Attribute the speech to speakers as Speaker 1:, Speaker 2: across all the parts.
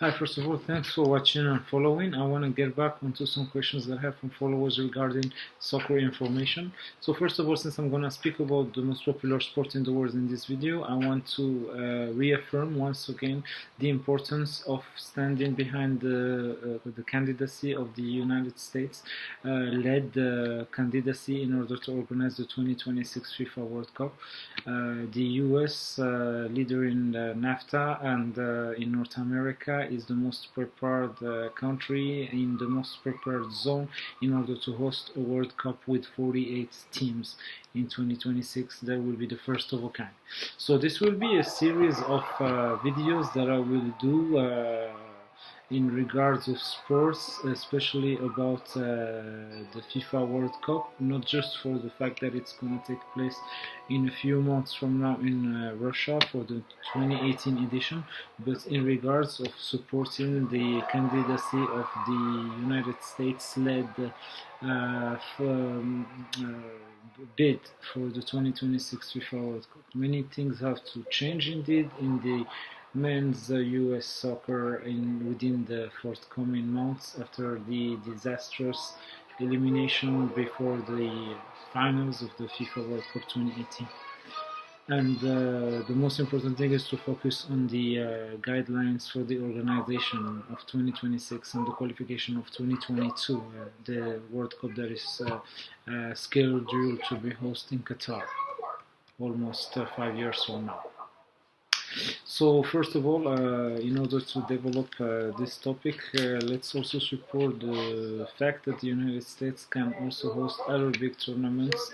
Speaker 1: Hi, first of all, thanks for watching and following. I want to get back onto some questions that I have from followers regarding soccer information. So first of all, since I'm going to speak about the most popular sport in the world in this video, I want to reaffirm once again the importance of standing behind the candidacy of the United States led candidacy in order to organize the 2026 FIFA World Cup. The US, leader in NAFTA and in North America, is the most prepared country in the most prepared zone in order to host a World Cup with 48 teams in 2026. That will be the first of a kind. So this will be a series of videos that I will do in regards of sports, especially about the FIFA World Cup, not just for the fact that it's going to take place in a few months from now in Russia for the 2018 edition, but in regards of supporting the candidacy of the United States-led bid for the 2026 FIFA World Cup. Many things have to change indeed in the men's US soccer within the forthcoming months after the disastrous elimination before the finals of the FIFA World Cup 2018. And the most important thing is to focus on the guidelines for the organization of 2026 and the qualification of 2022, the World Cup that is scheduled to be hosted in Qatar almost 5 years from now. So first of all, in order to develop this topic, let's also support the fact that the United States can also host other big tournaments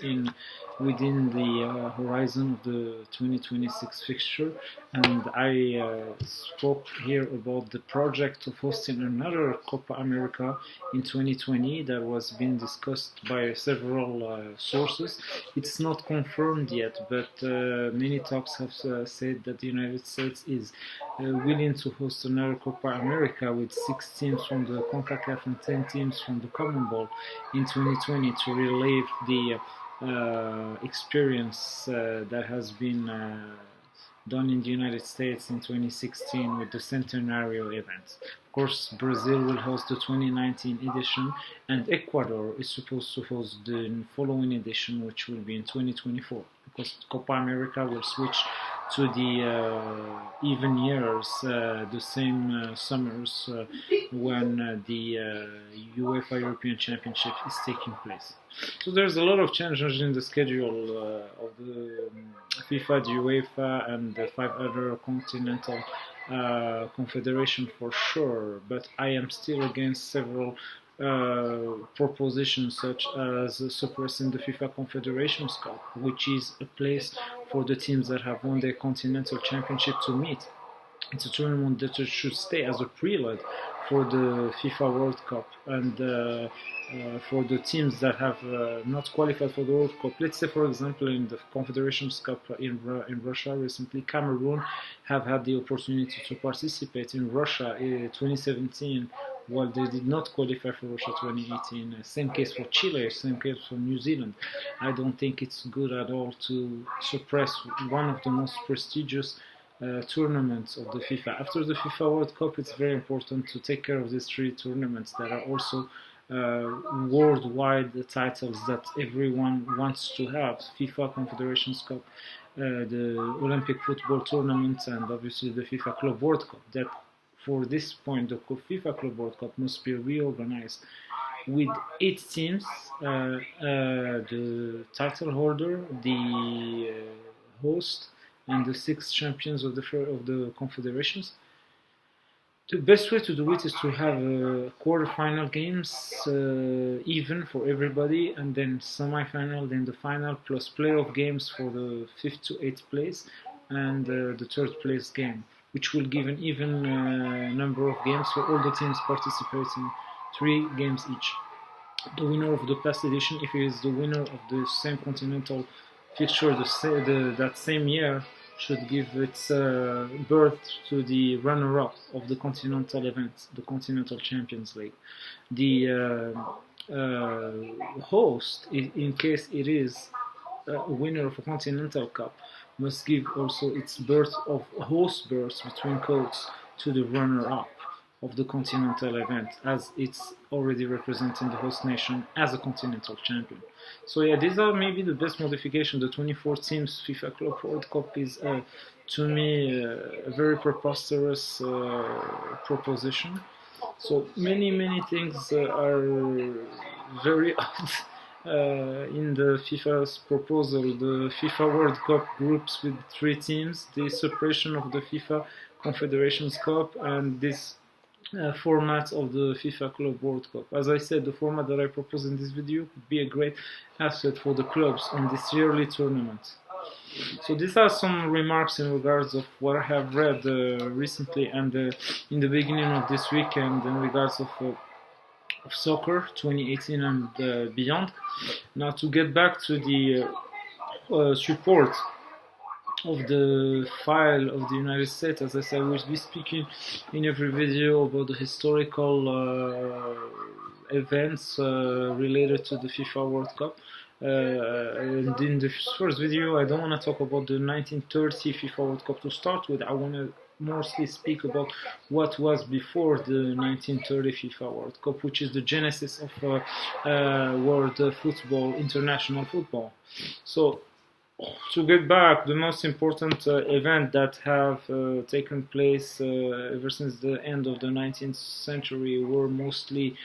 Speaker 1: within the horizon of the 2026 fixture. And I spoke here about the project of hosting another Copa America in 2020 that was being discussed by several sources. It's not confirmed yet, but many talks have said that the United States is willing to host another Copa America with 6 teams from the CONCACAF and 10 teams from the Commonwealth in 2020 to relive the experience that has been done in the United States in 2016 with the Centenario event. Of course, Brazil will host the 2019 edition, and Ecuador is supposed to host the following edition, which will be in 2024, because Copa America will switch to the even years, the same summers when the UEFA European Championship is taking place. So there's a lot of changes in the schedule of the FIFA, the UEFA, and the 5 other continental confederations for sure, but I am still against several propositions such as suppressing the FIFA Confederations Cup, which is a place for the teams that have won their continental championship to meet. It's a tournament that should stay as a prelude for the FIFA World Cup, and for the teams that have not qualified for the World Cup. Let's say, for example, in the Confederations Cup in Russia recently, Cameroon have had the opportunity to participate in Russia in 2017, while they did not qualify for Russia 2018. Same case for Chile, same case for New Zealand. I don't think it's good at all to suppress one of the most prestigious tournaments of the FIFA. After the FIFA World Cup, it's very important to take care of these 3 tournaments that are also worldwide titles that everyone wants to have: FIFA Confederations Cup, the Olympic football tournament, and obviously the FIFA Club World Cup. That for this point, the FIFA Club World Cup must be reorganized with 8 teams, the title holder, the host, and the 6 champions of the confederations. The best way to do it is to have quarter-final games even for everybody, and then semi-final, then the final, plus playoff games for the 5th to 8th place, and the 3rd place game, which will give an even number of games for all the teams participating, 3 games each. The winner of the past edition, if he is the winner of the same continental fixture that same year, should give its birth to the runner-up of the continental event, the Continental Champions League. The host, in case it is a winner of a Continental Cup, must give also its birth of host births between codes to the runner-up. of the continental event, as it's already representing the host nation as a continental champion. So yeah, these are maybe the best modification. The 24 teams FIFA Club World Cup is, to me, a very preposterous proposition. So many things are very odd in the FIFA's proposal. The FIFA World Cup groups with 3 teams, the separation of the FIFA Confederations Cup, and this format of the FIFA Club World Cup. As I said, the format that I propose in this video could be a great asset for the clubs on this yearly tournament. So these are some remarks in regards of what I have read recently and in the beginning of this weekend in regards of soccer 2018 and beyond. Now to get back to the support of the file of the United States, as I said, I will be speaking in every video about the historical events related to the FIFA World Cup. And in the first video, I don't want to talk about the 1930 FIFA World Cup to start with. I want to mostly speak about what was before the 1930 FIFA World Cup, which is the genesis of world football, international football. So to get back, the most important event that have taken place ever since the end of the 19th century were mostly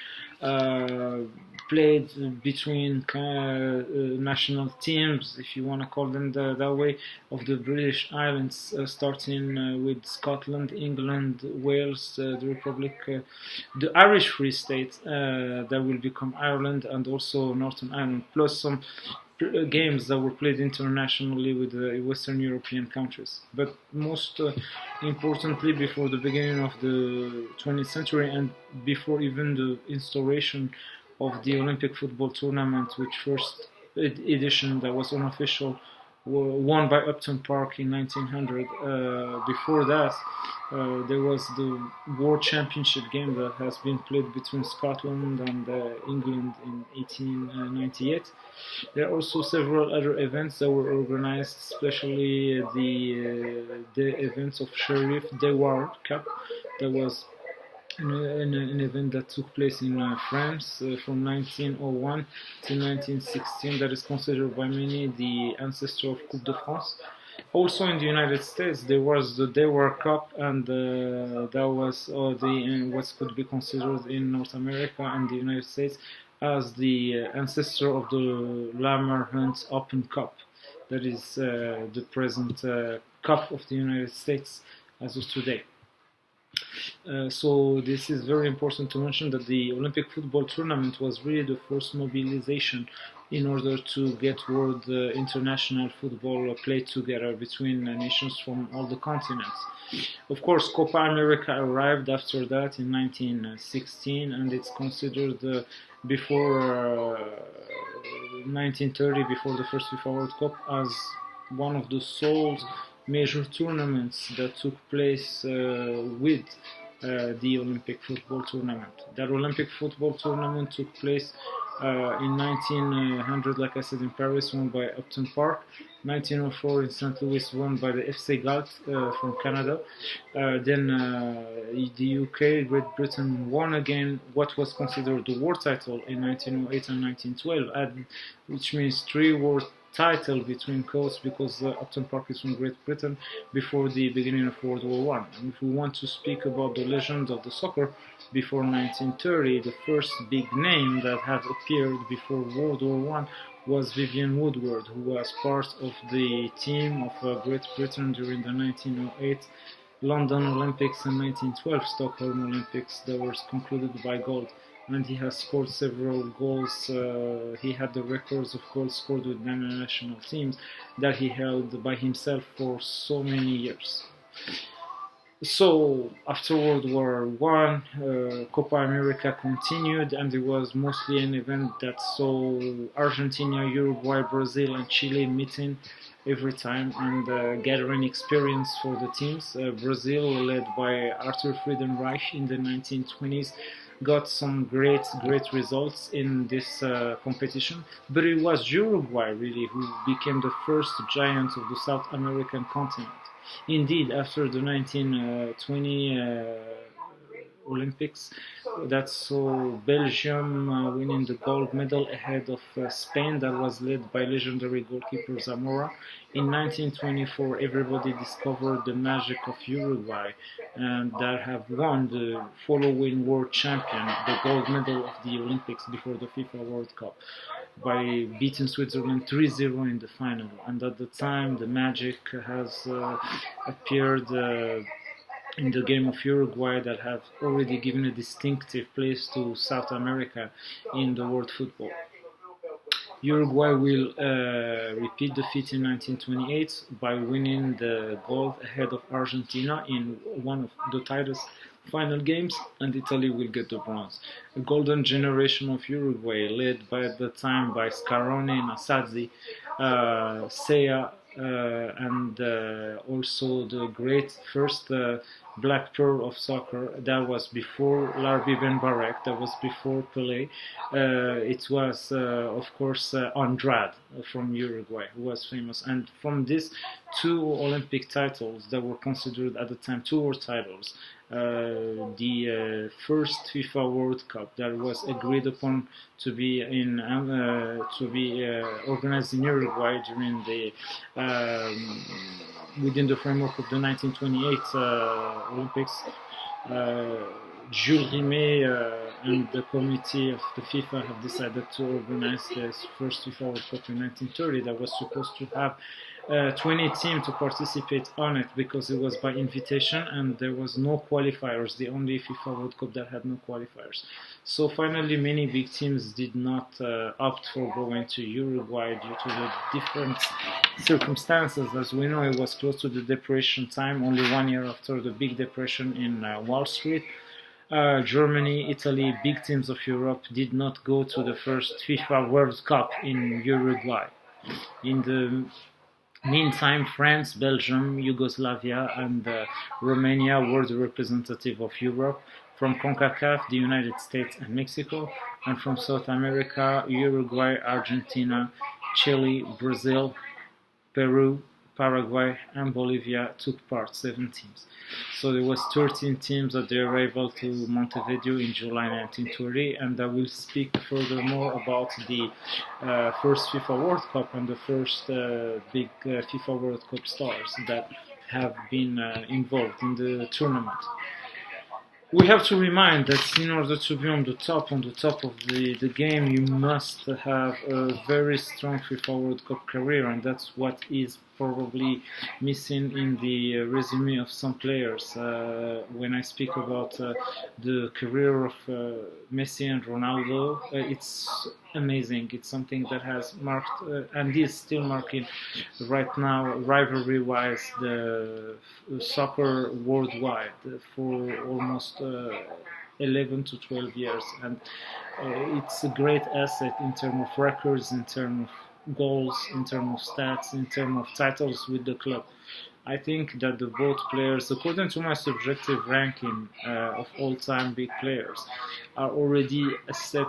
Speaker 1: played between national teams, if you want to call them that way, of the British Islands, starting with Scotland, England, Wales, the Republic, the Irish Free State that will become Ireland, and also Northern Ireland, plus some games that were played internationally with Western European countries. But most importantly, before the beginning of the 20th century and before even the instauration of the Olympic football tournament, which first edition that was unofficial won by Upton Park in 1900. Before that, there was the World Championship game that has been played between Scotland and England in 1898. There are also several other events that were organized, especially the events of Sheriff Dewar Cup, that was an event that took place in France from 1901 to 1916, that is considered by many the ancestor of Coupe de France. Also in the United States, there was the Dewar Cup, and that was what could be considered in North America and the United States as the ancestor of the Lamar Hunt Open Cup. That is the present Cup of the United States as of today. So this is very important to mention, that the Olympic football tournament was really the first mobilization in order to get world international football played together between nations from all the continents. Of course, Copa America arrived after that in 1916, and it's considered before 1930, before the first FIFA World Cup, as one of the sole major tournaments that took place with the Olympic football tournament. That Olympic football tournament took place in 1900, like I said, in Paris, won by Upton Park. 1904 in St. Louis, won by the FC Galt from Canada. Then the UK, Great Britain, won again what was considered the world title in 1908 and 1912, which means 3 world title between coasts, because Upton Park is from Great Britain before the beginning of World War I. And if we want to speak about the legend of the soccer before 1930, the first big name that had appeared before World War I was Vivian Woodward, who was part of the team of Great Britain during the 1908 London Olympics and 1912 Stockholm Olympics that were concluded by gold. And he has scored several goals. He had the records of goals scored with national teams that he held by himself for so many years. So after World War I, Copa America continued, and it was mostly an event that saw Argentina, Uruguay, Brazil, and Chile meeting every time and gathering experience for the teams. Brazil, led by Arthur Friedenreich in the 1920s, got some great results in this competition, but it was Uruguay really who became the first giant of the South American continent. Indeed, after the 1920 Olympics. That saw Belgium winning the gold medal ahead of Spain, that was led by legendary goalkeeper Zamora. In 1924, everybody discovered the magic of Uruguay, and that have won the following world champion the gold medal of the Olympics before the FIFA World Cup by beating Switzerland 3-0 in the final. And at the time, the magic has appeared in the game of Uruguay, that have already given a distinctive place to South America in the world football. Uruguay will repeat the feat in 1928 by winning the gold ahead of Argentina in one of the tightest final games, and Italy will get the bronze. A golden generation of Uruguay, led by at the time by Scaroni, Nasazzi, Sea, and also the great first black pearl of soccer. That was before Larbi Ben Barek, that was before Pelé. It was of course Andrade from Uruguay, who was famous. And from these two Olympic titles that were considered at the time two world titles, the first FIFA World Cup that was agreed upon to be organized in Uruguay during the within the framework of the 1928 Olympics. Jules Rimet and the committee of the FIFA have decided to organize this first FIFA World Cup in 1930 that was supposed to have 20 teams to participate on it, because it was by invitation and there was no qualifiers, the only FIFA World Cup that had no qualifiers. So finally many big teams did not opt for going to Uruguay due to the different circumstances. As we know, it was close to the Depression time, only 1 year after the big depression in Wall Street. Germany, Italy, big teams of Europe did not go to the first FIFA World Cup in Uruguay. In the meantime, France, Belgium, Yugoslavia, and Romania were the representative of Europe. From CONCACAF, the United States and Mexico, and from South America, Uruguay, Argentina, Chile, Brazil, Peru, Paraguay, and Bolivia took part, 7 teams. So there was 13 teams at the arrival to Montevideo in July 1920, and I will speak furthermore about the first FIFA World Cup and the first big FIFA World Cup stars that have been involved in the tournament. We have to remind that in order to be on the top of the game, you must have a very strong FIFA World Cup career, and that's what is probably missing in the resume of some players. When I speak about the career of Messi and Ronaldo, it's amazing. It's something that has marked and is still marking right now, rivalry-wise, the soccer worldwide for almost 11 to 12 years, and it's a great asset in terms of records, in terms of goals, in terms of stats, in terms of titles with the club. I think that the both players, according to my subjective ranking of all-time big players, are already a step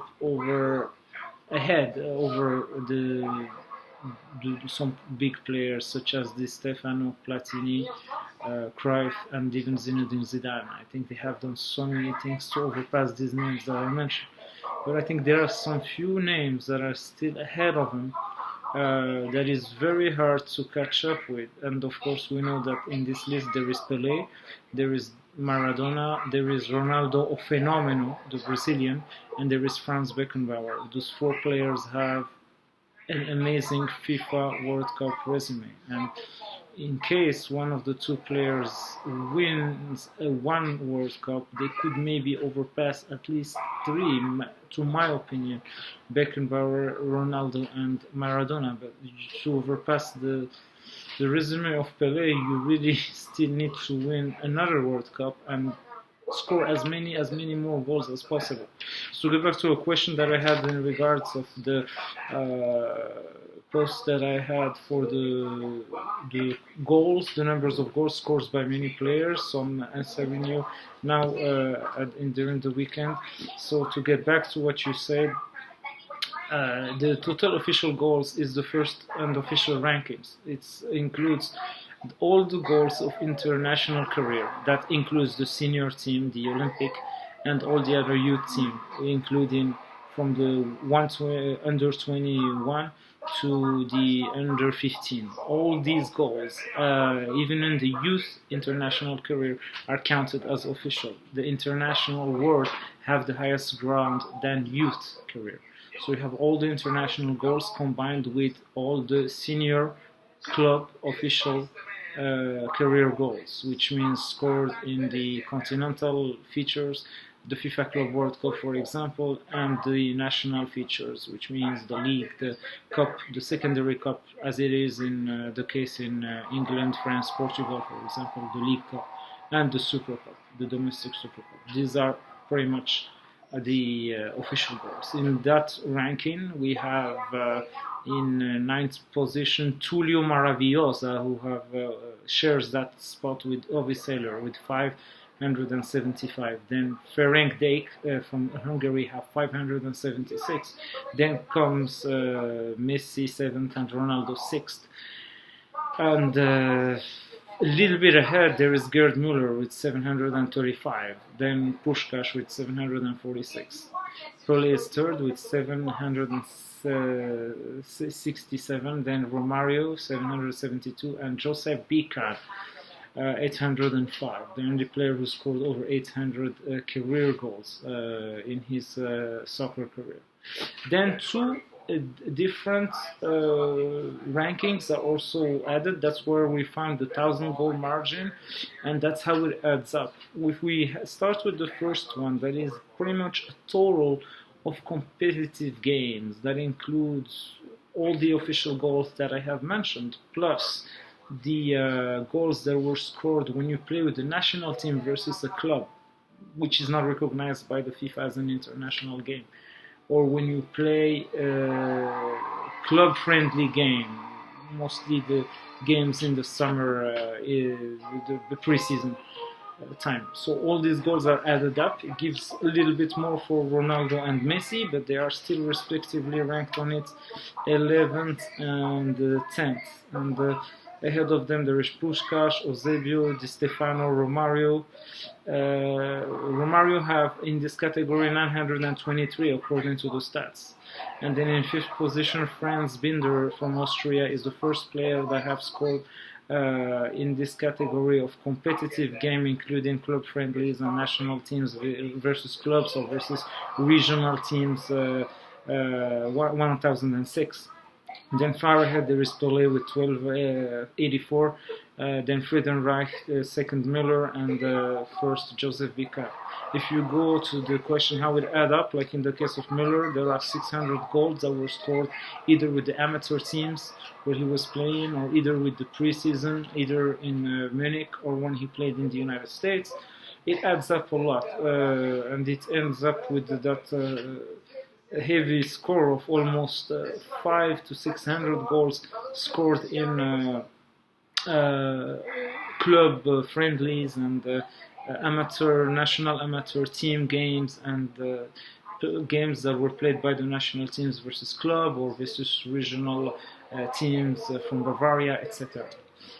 Speaker 1: ahead over some big players such as Di Stefano, Platini, Cruyff, and even Zinedine Zidane. I think they have done so many things to overpass these names that I mentioned. But I think there are some few names that are still ahead of them that is very hard to catch up with. And of course we know that in this list there is Pelé, there is Maradona, there is Ronaldo o Fenomeno, the Brazilian, and there is Franz Beckenbauer. Those 4 players have an amazing FIFA World Cup resume, and in case one of the 2 players wins one World Cup, they could maybe overpass at least 3, to my opinion, Beckenbauer, Ronaldo, and Maradona. But to overpass the resume of Pelé, you really still need to win another World Cup and score as many more goals as possible. So to get back to a question that I had in regards of the post that I had for the goals, the numbers of goals scored by many players. So I'm answering you now during the weekend. So to get back to what you said, the total official goals is the first unofficial rankings. It includes all the goals of international career. That includes the senior team, the Olympic, and all the other youth team, including from the under 21 to the under 15. All these goals, even in the youth international career, are counted as official. The international world have the highest ground than youth career. So you have all the international goals combined with all the senior club official career goals, which means scored in the continental features, the FIFA Club World Cup, for example, and the national features, which means the league, the cup, the secondary cup, as it is in the case in England, France, Portugal, for example, the League Cup, and the Super Cup, the domestic Super Cup. These are pretty much the official goals. In that ranking, we have in ninth position Tullio Maravillosa, who have shares that spot with Ovi Sailor with 575. Then Ferenc Dijk from Hungary have 576. Then comes Messi 7th and Ronaldo 6th. And a little bit ahead there is Gerd Müller with 735. Then Puskás with 746. Pelé is third with 767. Then Romario 772 and Joseph Bicar 805, the only player who scored over 800 career goals in his soccer career. Then two different rankings are also added. That's where we find the 1,000 goal margin, and that's how it adds up. If we start with the first one, that is pretty much a total of competitive games that includes all the official goals that I have mentioned, plus the goals that were scored when you play with the national team versus a club, which is not recognized by the FIFA as an international game, or when you play a club-friendly game, mostly the games in the summer, the pre-season time. So all these goals are added up. It gives a little bit more for Ronaldo and Messi, but they are still respectively ranked on it 11th and 10th. And ahead of them there is Puskás, Eusebio, Di Stefano, Romario. Romario have in this category 923 according to the stats. And then in fifth position, Franz Binder from Austria is the first player that have scored in this category of competitive game, including club friendlies and national teams versus clubs or versus regional teams, 1006. Then far ahead there is Pelé with 1284, then Friedenreich, second Müller, and first Joseph Bicar. If you go to the question how it add up, like in the case of Müller, there are 600 goals that were scored either with the amateur teams where he was playing, or either with the preseason, either in Munich or when he played in the United States. It adds up a lot, and it ends up with that heavy score of almost 500 to 600 goals scored in club friendlies and national amateur team games, and games that were played by the national teams versus club or versus regional teams from Bavaria, etc.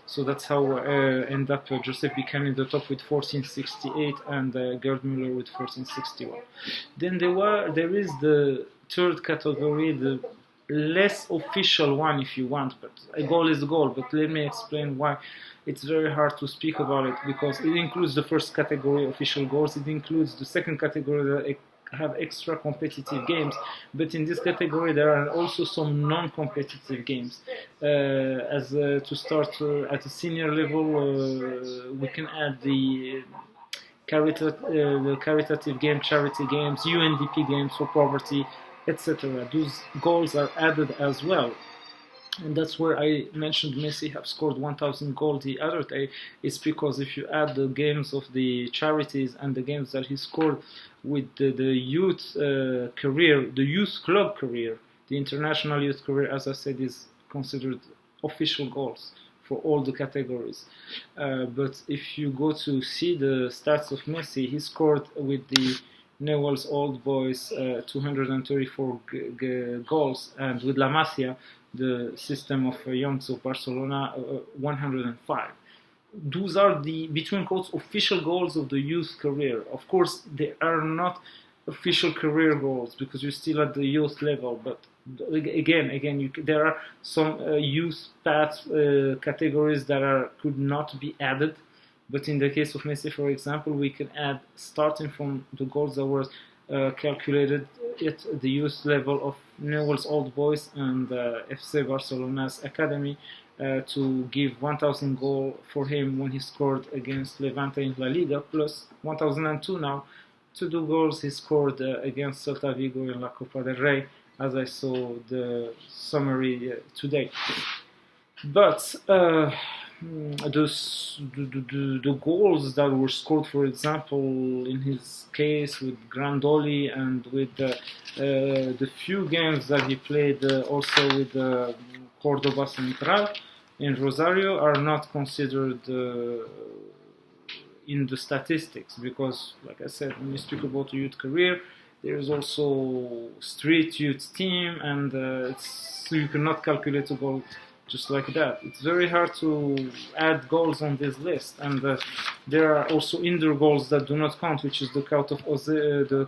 Speaker 1: So that's how end up Joseph Bicar in the top with 1468 and Gerd Müller with 1461. Then there is the third category, the less official one if you want, but a goal is a goal. But let me explain why it's very hard to speak about it, because it includes the first category, official goals, it includes the second category that have extra competitive games, but in this category there are also some non-competitive games. To start at a senior level, we can add the caritative game, charity games, UNDP games for poverty, etc. Those goals are added as well. And that's where I mentioned Messi have scored 1,000 goals the other day. It's because if you add the games of the charities and the games that he scored with the youth career, the youth club career, the international youth career, as I said, is considered official goals for all the categories. But if you go to see the stats of Messi, he scored with the Newell's Old Boys 234 goals, and with La Masia, the system of Youngs of Barcelona, 105. those are the, between quotes, official goals of the youth career. Of course, they are not official career goals because you're still at the youth level. But again, there are some youth path categories that could not be added. But in the case of Messi, for example, we can add, starting from the goals that were calculated at the youth level of Newell's Old Boys and FC Barcelona's academy, to give 1,000 goal for him when he scored against Levante in La Liga, plus 1,002 now to the goals he scored against Celta Vigo in La Copa del Rey, as I saw the summary today. But the goals that were scored, for example, in his case with Grandoli and with the few games that he played also with Cordoba Central in Rosario, are not considered in the statistics, because, like I said, when you speak about a youth career, there is also street youth team, and so you cannot calculate a goal just like that. It's very hard to add goals on this list, and there are also indoor goals that do not count, which is the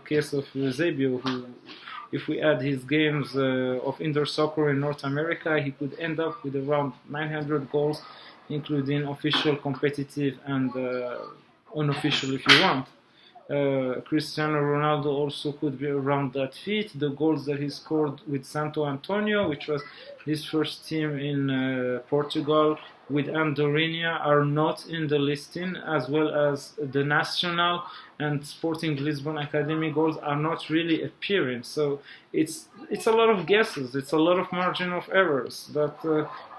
Speaker 1: case of Eusebio, who, if we add his games of indoor soccer in North America, he could end up with around 900 goals, including official, competitive, and unofficial if you want. Cristiano Ronaldo also could be around that feat. The goals that he scored with Santo Antonio, which was his first team in Portugal, with Andorinha, are not in the listing, as well as the Nacional and Sporting Lisbon Academy goals are not really appearing. So it's a lot of guesses, it's a lot of margin of errors that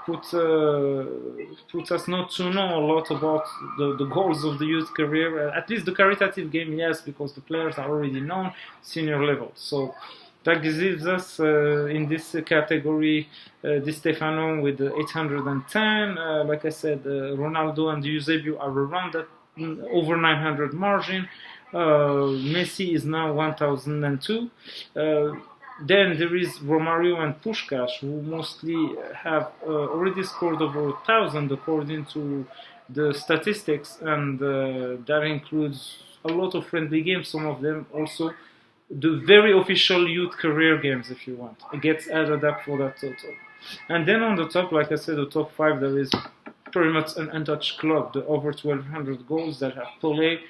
Speaker 1: put us not to know a lot about the goals of the youth career. At least the caritative game, yes, because the players are already known, senior level. So that gives us in this category Di Stefano with 810. Like I said, Ronaldo and Eusebio are around that over 900 margin. Messi is now 1002. Then there is Romario and Puskás, who mostly have already scored over 1,000 according to the statistics, and that includes a lot of friendly games, some of them also the very official youth career games, if you want. It gets added up for that total. And then on the top, like I said, the top 5, there is pretty much an untouched club, the over 1,200 goals that have Pelé.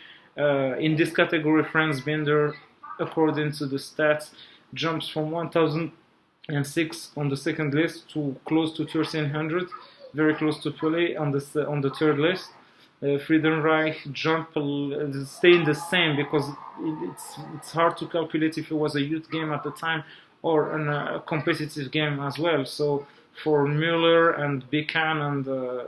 Speaker 1: In this category, Franz Binder, according to the stats, jumps from 1,006 on the second list to close to 1,300, very close to Pelé on the third list. Friedenreich staying the same, because it's hard to calculate if it was a youth game at the time or a competitive game as well. So for Müller and Bekan and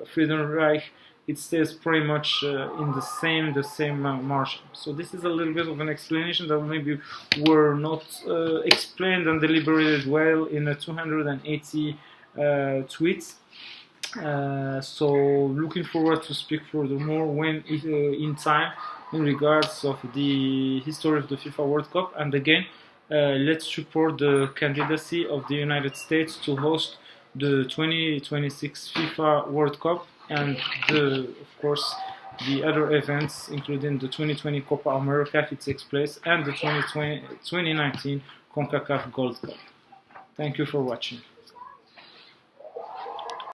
Speaker 1: Friedenreich, it stays pretty much in the same margin. So this is a little bit of an explanation that maybe were not explained and deliberated well in 280 tweets. So looking forward to speak furthermore when in time in regards of the history of the FIFA World Cup. And again, let's support the candidacy of the United States to host the 2026 FIFA World Cup, and of course the other events, including the 2020 Copa America if it takes place, and the 2019 CONCACAF Gold Cup. Thank you for watching.